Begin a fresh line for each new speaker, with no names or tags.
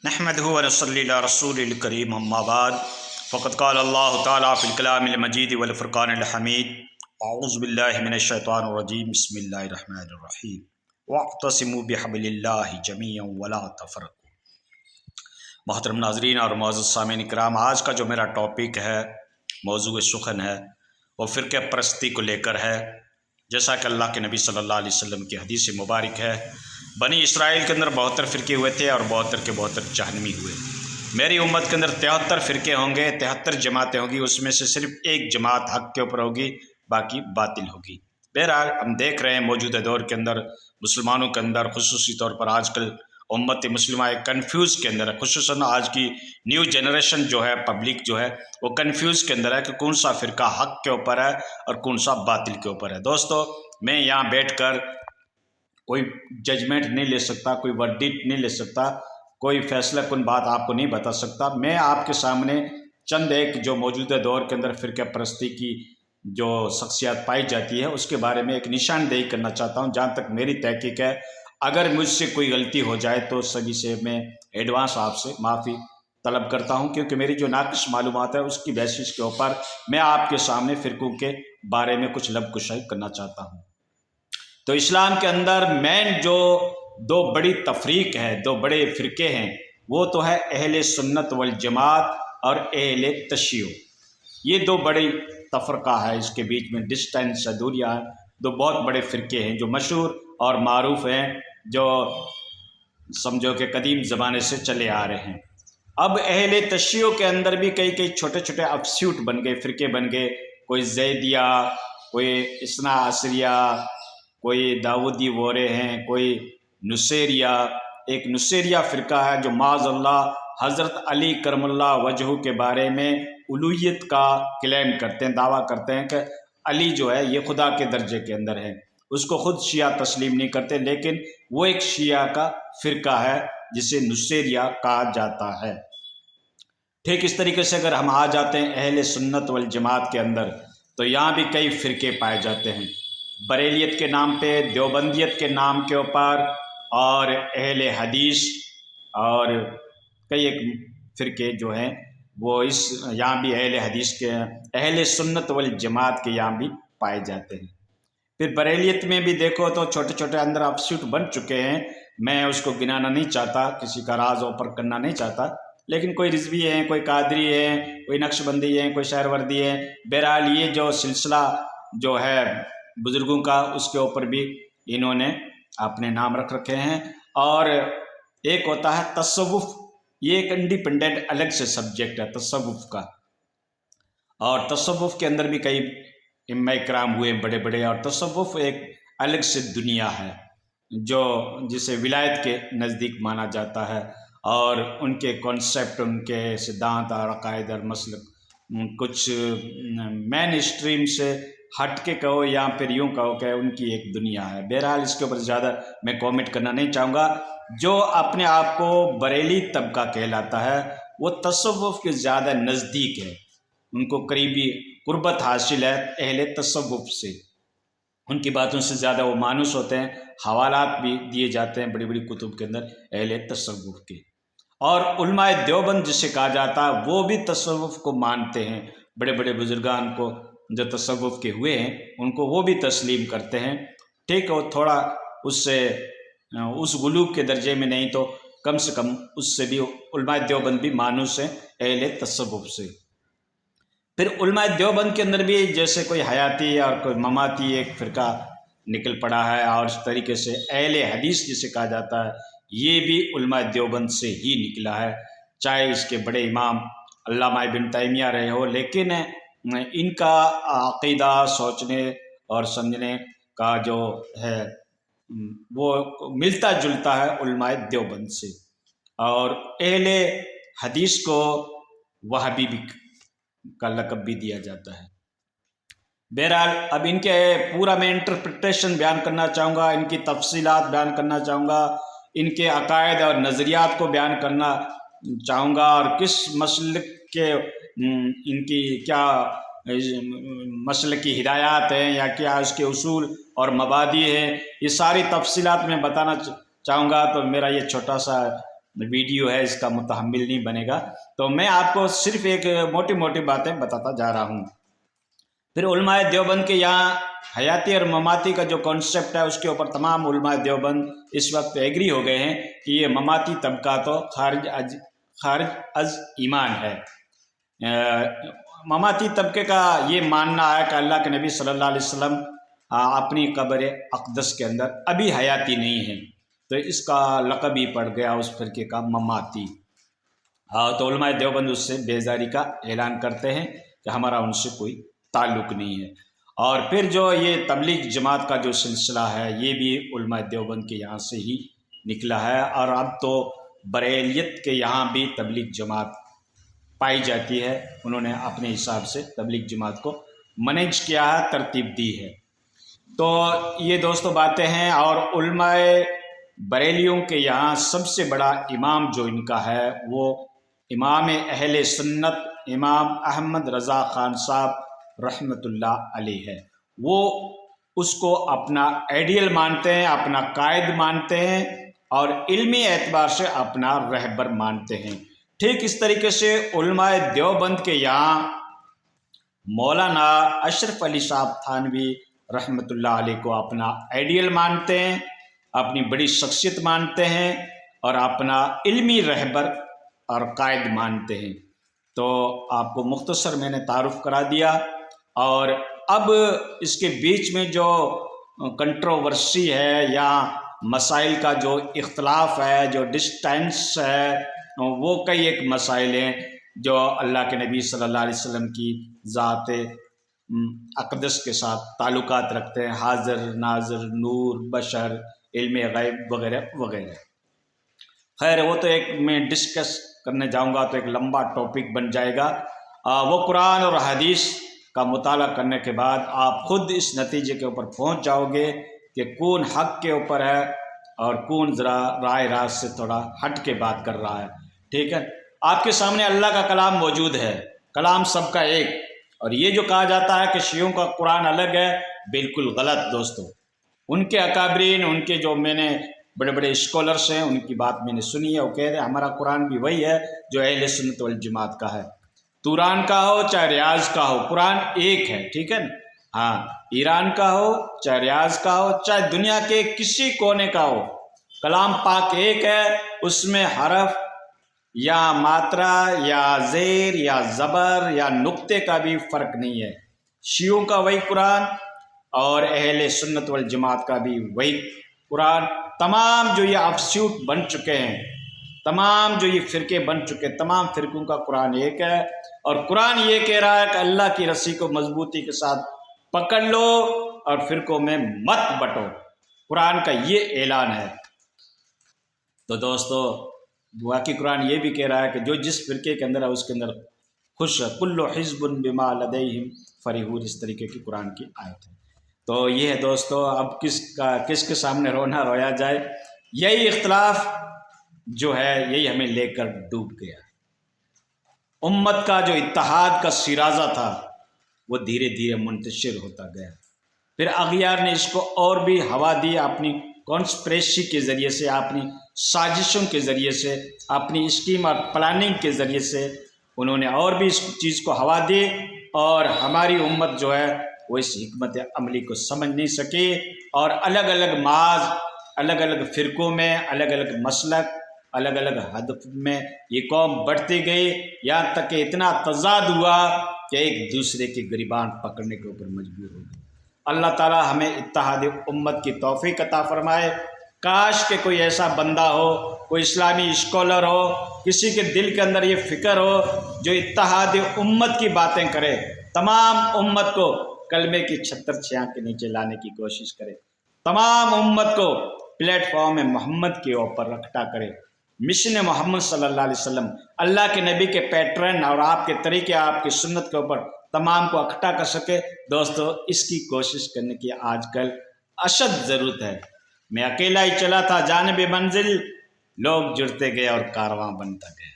نحمده ونصلي على رسول الكريم اما بعد فقد قال الله تعالى في الكلام المجيد والفرقان الحميد اعوذ بالله من الشیطان الرجیم بسم اللہ الرحمن الرحیم واعتصموا بحبل اللہ جميعا ولا تفرقوا۔ محترم ناظرین اور معزز سامعین کرام، آج کا جو میرا ٹاپک ہے، موضوع سخن ہے، وہ فرقہ پرستی کو لے کر ہے۔ جیسا کہ اللہ کے نبی صلی اللہ علیہ وسلم کی حدیث مبارک ہے، بنی اسرائیل کے اندر 72 فرقے ہوئے تھے اور 72 کے 72 جہنمی ہوئے۔ میری امت کے اندر 73 فرقے ہوں گے، 73 جماعتیں ہوں گی، اس میں سے صرف ایک جماعت حق کے اوپر ہوگی، باقی باطل ہوگی۔ بہرحال ہم دیکھ رہے ہیں موجودہ دور کے اندر مسلمانوں کے اندر خصوصی طور پر آج کل امت مسلمہ ایک کنفیوز کے اندر ہے، خصوصاً آج کی نیو جنریشن جو ہے، پبلک جو ہے، وہ کنفیوز کے اندر ہے کہ کون سا فرقہ حق کے اوپر ہے اور کون سا باطل کے اوپر ہے۔ دوستو، میں یہاں بیٹھ کر کوئی ججمنٹ نہیں لے سکتا، کوئی ورڈکٹ نہیں لے سکتا، کوئی فیصلہ کن بات آپ کو نہیں بتا سکتا۔ میں آپ کے سامنے چند ایک جو موجودہ دور کے اندر فرقہ پرستی کی جو شخصیات پائی جاتی ہے اس کے بارے میں ایک نشاندہی کرنا چاہتا ہوں، جہاں تک میری تحقیق ہے۔ اگر مجھ سے کوئی غلطی ہو جائے تو سبھی سے میں ایڈوانس آپ سے معافی طلب کرتا ہوں، کیونکہ میری جو ناقص معلومات ہے اس کی بیسس کے اوپر میں آپ کے سامنے فرقوں کے بارے میں کچھ لب کشائی کرنا چاہتا ہوں۔ تو اسلام کے اندر مین جو دو بڑی تفریق ہے، دو بڑے فرقے ہیں، وہ تو ہے اہل سنت والجماعت اور اہل تشیع۔ یہ دو بڑی تفرقہ ہے، اس کے بیچ میں ڈسٹینس ہے، دوریاں ہیں۔ دو بہت بڑے فرقے ہیں جو مشہور اور معروف ہیں، جو سمجھو کہ قدیم زمانے سے چلے آ رہے ہیں۔ اب اہل تشیع کے اندر بھی کئی چھوٹے چھوٹے افسیوٹ بن گئے، فرقے بن گئے۔ کوئی زیدیہ، کوئی اثنا عشریہ، کوئی داودی وورے ہیں، کوئی نصیریہ۔ ایک نصیریہ فرقہ ہے جو معاذ اللہ حضرت علی کرم اللہ وجہہ کے بارے میں الوہیت کا کلیم کرتے ہیں، دعویٰ کرتے ہیں کہ علی جو ہے یہ خدا کے درجے کے اندر ہے۔ اس کو خود شیعہ تسلیم نہیں کرتے، لیکن وہ ایک شیعہ کا فرقہ ہے جسے نصیریہ کہا جاتا ہے۔ ٹھیک اس طریقے سے اگر ہم آ جاتے ہیں اہل سنت والجماعت کے اندر، تو یہاں بھی کئی فرقے پائے جاتے ہیں، بریلیت کے نام پہ، دیوبندیت کے نام کے اوپر، اور اہل حدیث، اور کئی ایک فرقے جو ہیں وہ یہاں بھی اہل حدیث کے، اہل سنت والجماعت کے یہاں بھی پائے جاتے ہیں۔ پھر بریلیت میں بھی دیکھو تو چھوٹے چھوٹے اندر افسیوٹ بن چکے ہیں، میں اس کو گنانا نہیں چاہتا، کسی کا راز اوپر کرنا نہیں چاہتا، لیکن کوئی رضوی ہیں، کوئی قادری ہیں، کوئی نقش بندی ہیں، کوئی شہروردی ہیں۔ بہرحال یہ جو سلسلہ جو ہے بزرگوں کا، اس کے اوپر بھی انہوں نے اپنے نام رکھ رکھے ہیں۔ اور ایک ہوتا ہے تصوف، یہ ایک انڈیپینڈنٹ الگ سے سبجیکٹ ہے تصوف کا، اور تصوف کے اندر بھی کئی ائمہ کرام ہوئے بڑے بڑے، اور تصوف ایک الگ سے دنیا ہے جو جسے ولایت کے نزدیک مانا جاتا ہے، اور ان کے کانسیپٹ، ان کے سدھانت اور عقائد اور مسلک کچھ مین اسٹریم سے ہٹ کے کہو یا پھر یوں کہو کہ ان کی ایک دنیا ہے۔ بہرحال اس کے اوپر زیادہ میں کامنٹ کرنا نہیں چاہوں گا۔ جو اپنے آپ کو بریلی طبقہ کہلاتا ہے وہ تصوف کے زیادہ نزدیک ہے، ان کو قریبی قربت حاصل ہے اہل تصوف سے، ان کی باتوں سے زیادہ وہ مانوس ہوتے ہیں، حوالات بھی دیے جاتے ہیں بڑی بڑی کتب کے اندر اہل تصوف کے۔ اور علماء دیوبند جسے کہا جاتا ہے وہ بھی تصوف کو مانتے ہیں، بڑے بڑے بزرگان کو جو تصوف کے ہوئے ہیں ان کو وہ بھی تسلیم کرتے ہیں۔ ٹھیک ہے، وہ تھوڑا اس غلو کے درجے میں نہیں تو کم سے کم اس سے بھی علماء دیوبند بھی مانوس ہیں اہل تصوف سے۔ پھر علماء دیوبند کے اندر بھی جیسے کوئی حیاتی اور کوئی مماتی ایک فرقہ نکل پڑا ہے، اور اس طریقے سے اہل حدیث جسے کہا جاتا ہے یہ بھی علماء دیوبند سے ہی نکلا ہے، چاہے اس کے بڑے امام علامہ ابن تیمیہ رہے ہو، لیکن ان کا عقیدہ سوچنے اور سمجھنے کا جو ہے وہ ملتا جلتا ہے علماء دیوبند سے۔ اور اہل حدیث کو وہابی کا لقب بھی دیا جاتا ہے۔ بہرحال اب ان کے پورا میں انٹرپریٹیشن بیان کرنا چاہوں گا، ان کی تفصیلات بیان کرنا چاہوں گا، ان کے عقائد اور نظریات کو بیان کرنا چاہوں گا، اور کس مسلک کے ان کی کیا مسلک کی ہدایات ہیں یا کیا اس کے اصول اور مبادی ہیں، یہ ساری تفصیلات میں بتانا چاہوں گا۔ تو میرا یہ چھوٹا سا ویڈیو ہے اس کا متحمل نہیں بنے گا، تو میں آپ کو صرف ایک موٹی موٹی باتیں بتاتا جا رہا ہوں۔ پھر علماء دیوبند کے یہاں حیاتی اور مماتی کا جو کانسیپٹ ہے اس کے اوپر تمام علماء دیوبند اس وقت ایگری ہو گئے ہیں کہ یہ مماتی طبقہ تو خارج از ایمان ہے۔ مماتی طبقے کا یہ ماننا ہے کہ اللہ کے نبی صلی اللہ علیہ وسلم اپنی قبر اقدس کے اندر ابھی حیاتی نہیں ہیں، تو اس کا لقب ہی پڑ گیا اس فرقے کا مماتی۔ تو علماء دیوبند اس سے بیزاری کا اعلان کرتے ہیں کہ ہمارا ان سے کوئی تعلق نہیں ہے۔ اور پھر جو یہ تبلیغ جماعت کا جو سلسلہ ہے یہ بھی علماء دیوبند کے یہاں سے ہی نکلا ہے، اور اب تو بریلیت کے یہاں بھی تبلیغ جماعت پائی جاتی ہے۔ انہوں نے اپنے حساب سے تبلیغ جماعت کو مینیج کیا ہے، ترتیب دی ہے۔ تو یہ دوستو باتیں ہیں۔ اور علماء بریلیوں کے یہاں سب سے بڑا امام جو ان کا ہے وہ امام اہل سنت امام احمد رضا خان صاحب رحمۃ اللہ علیہ ہے۔ وہ اس کو اپنا آئیڈیل مانتے ہیں، اپنا قائد مانتے ہیں، اور علمی اعتبار سے اپنا رہبر مانتے ہیں۔ ٹھیک اس طریقے سے علماء دیوبند کے یہاں مولانا اشرف علی صاحب تھانوی رحمۃ اللہ علیہ کو اپنا آئیڈیل مانتے ہیں، اپنی بڑی شخصیت مانتے ہیں، اور اپنا علمی رہبر اور قائد مانتے ہیں۔ تو آپ کو مختصر میں نے تعارف کرا دیا، اور اب اس کے بیچ میں جو کنٹروورسی ہے یا مسائل کا جو اختلاف ہے، جو ڈسٹینس ہے، وہ کئی ایک مسائل ہیں جو اللہ کے نبی صلی اللہ علیہ وسلم کی ذات اقدس کے ساتھ تعلقات رکھتے ہیں، حاضر ناظر نور بشر علم غیب وغیرہ وغیرہ۔ خیر وہ تو ایک میں ڈسکس کرنے جاؤں گا تو ایک لمبا ٹاپک بن جائے گا۔ وہ قرآن اور حدیث کا مطالعہ کرنے کے بعد آپ خود اس نتیجے کے اوپر پہنچ جاؤ گے کہ کون حق کے اوپر ہے اور کون ذرا رائے راست سے تھوڑا ہٹ کے بات کر رہا ہے۔ ٹھیک ہے، آپ کے سامنے اللہ کا کلام موجود ہے، کلام سب کا ایک۔ اور یہ جو کہا جاتا ہے کہ شیعوں کا قرآن الگ ہے، بالکل غلط دوستو۔ ان کے اکابرین، ان کے جو میں نے بڑے بڑے اسکالرس ہیں ان کی بات میں نے سنی ہے، وہ کہہ رہے ہیں ہمارا قرآن بھی وہی ہے جو اہل سنت والجماعت کا ہے، توران کا ہو چاہے ریاض کا ہو، قرآن ایک ہے۔ ٹھیک ہے نا؟ ہاں، ایران کا ہو چاہے ریاض کا ہو چاہے دنیا کے کسی کونے کا ہو، کلام پاک ایک ہے، اس میں حرف یا ماترا یا زیر یا زبر یا نقطے کا بھی فرق نہیں ہے۔ شیعوں کا وہی قرآن اور اہل سنت والجماعت کا بھی وہی قرآن۔ تمام جو یہ آفسیوٹ بن چکے ہیں، تمام جو یہ فرقے بن چکے، تمام فرقوں کا قرآن ایک ہے، اور قرآن یہ کہہ رہا ہے کہ اللہ کی رسی کو مضبوطی کے ساتھ پکڑ لو اور فرقوں میں مت بٹو۔ قرآن کا یہ اعلان ہے۔ تو دوستو واقعی قرآن یہ بھی کہہ رہا ہے کہ جو جس فرقے کے اندر ہے اس کے اندر خوش ہے، کل حزب بما لدیہم فرحون، اس طریقے کی قرآن کی آیت ہے۔ تو یہ ہے دوستو، اب کس کے سامنے رونا رویا جائے، یہی اختلاف جو ہے یہی ہمیں لے کر ڈوب گیا۔ امت کا جو اتحاد کا شیرازہ تھا وہ دھیرے دھیرے منتشر ہوتا گیا۔ پھر اغیار نے اس کو اور بھی ہوا دی، اپنی کانسپریسی کے ذریعے سے، اپنی سازشوں کے ذریعے سے، اپنی اسکیم اور پلاننگ کے ذریعے سے انہوں نے اور بھی اس چیز کو ہوا دی، اور ہماری امت جو ہے وہ اس حکمت عملی کو سمجھ نہیں سکی، اور الگ الگ محاذ، الگ الگ فرقوں میں، الگ الگ مسلک، الگ الگ ہدف میں یہ قوم بڑھتی گئی، یہاں تک کہ اتنا تضاد ہوا کہ ایک دوسرے کے گریبان پکڑنے کے اوپر مجبور ہو گئی۔ اللہ تعالی ہمیں اتحاد امت کی توفیق عطا فرمائے۔ کاش کہ کوئی ایسا بندہ ہو، کوئی اسلامی اسکالر ہو، کسی کے دل کے اندر یہ فکر ہو جو اتحاد امت کی باتیں کرے، تمام امت کو کلمے کی چھتر چھایا کے نیچے لانے کی کوشش کرے، تمام امت کو پلیٹ فارم محمد کے اوپر اکٹھا کرے، مشن محمد صلی اللہ علیہ وسلم، اللہ کے نبی کے پیٹرن اور آپ کے طریقے، آپ کی سنت کے اوپر تمام کو اکٹھا کر سکے۔ دوستو اس کی کوشش کرنے کی آج کل اشد ضرورت ہے۔ میں اکیلا ہی چلا تھا جانب منزل، لوگ جڑتے گئے اور کارواں بنتا گیا۔